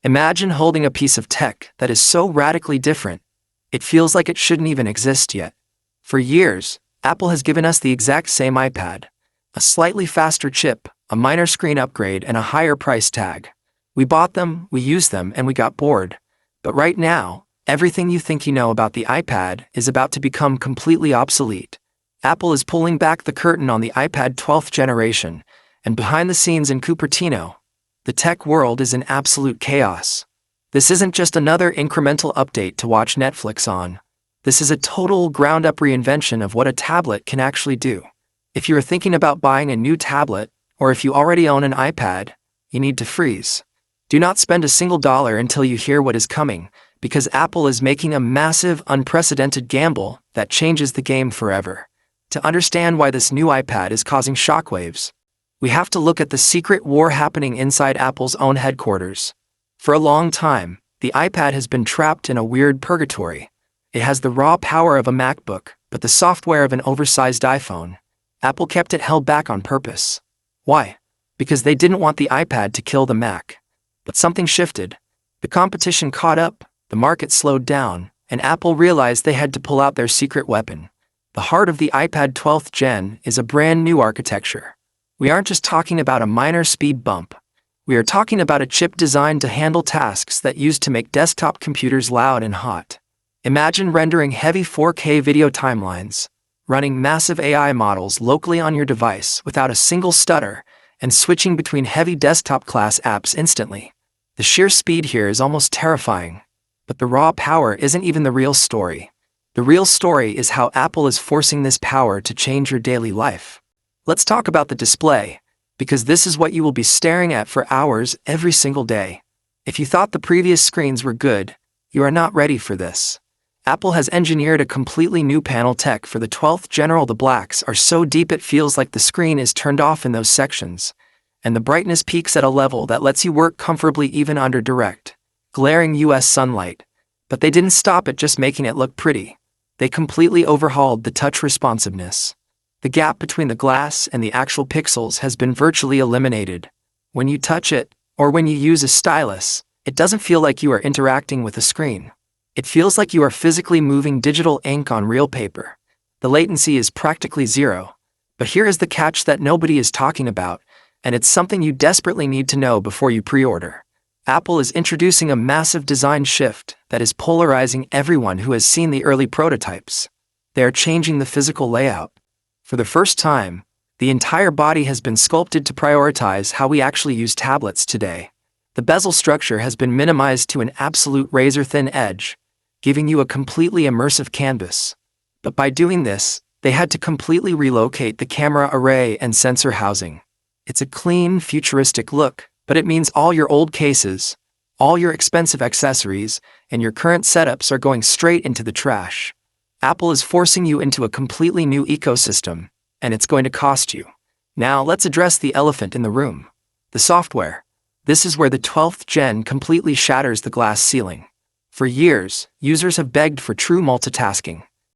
Imagine holding a piece of tech that is so radically different, it feels like it shouldn't even exist yet. For years, Apple has given us the exact same iPad. A slightly faster chip, a minor screen upgrade, and a higher price tag. We bought them, we used them, and we got bored. But right now, everything you think you know about the iPad is about to become completely obsolete. Apple is pulling back the curtain on the iPad 12th generation, and behind the scenes in Cupertino, the tech world is in absolute chaos. This isn't just another incremental update to watch Netflix on. This is a total ground-up reinvention of what a tablet can actually do. If you are thinking about buying a new tablet, or if you already own an iPad, you need to freeze. Do not spend a single dollar until you hear what is coming, because Apple is making a massive, unprecedented gamble that changes the game forever. To understand why this new iPad is causing shockwaves, we have to look at the secret war happening inside Apple's own headquarters. For a long time, the iPad has been trapped in a weird purgatory. It has the raw power of a MacBook, but the software of an oversized iPhone. Apple kept it held back on purpose. Why? Because they didn't want the iPad to kill the Mac. But something shifted. The competition caught up, the market slowed down, and Apple realized they had to pull out their secret weapon. The heart of the iPad 12th Gen is a brand new architecture. We aren't just talking about a minor speed bump. We are talking about a chip designed to handle tasks that used to make desktop computers loud and hot. Imagine rendering heavy 4K video timelines, running massive AI models locally on your device without a single stutter, and switching between heavy desktop-class apps instantly. The sheer speed here is almost terrifying. But the raw power isn't even the real story. The real story is how Apple is forcing this power to change your daily life. Let's talk about the display, because this is what you will be staring at for hours every single day. If you thought the previous screens were good, you are not ready for this. Apple has engineered a completely new panel tech for the 12th Gen. The blacks are so deep it feels like the screen is turned off in those sections, and the brightness peaks at a level that lets you work comfortably even under direct, glaring US sunlight. But they didn't stop at just making it look pretty. They completely overhauled the touch responsiveness. The gap between the glass and the actual pixels has been virtually eliminated. When you touch it, or when you use a stylus, it doesn't feel like you are interacting with a screen. It feels like you are physically moving digital ink on real paper. The latency is practically zero. But here is the catch that nobody is talking about, and it's something you desperately need to know before you pre-order. Apple is introducing a massive design shift that is polarizing everyone who has seen the early prototypes. They are changing the physical layout. For the first time, the entire body has been sculpted to prioritize how we actually use tablets today. The bezel structure has been minimized to an absolute razor-thin edge, giving you a completely immersive canvas. But by doing this, they had to completely relocate the camera array and sensor housing. It's a clean, futuristic look, but it means all your old cases, all your expensive accessories, and your current setups are going straight into the trash. Apple is forcing you into a completely new ecosystem, and it's going to cost you. Now let's address the elephant in the room. The software. This is where the 12th Gen completely shatters the glass ceiling. For years, users have begged for true multitasking.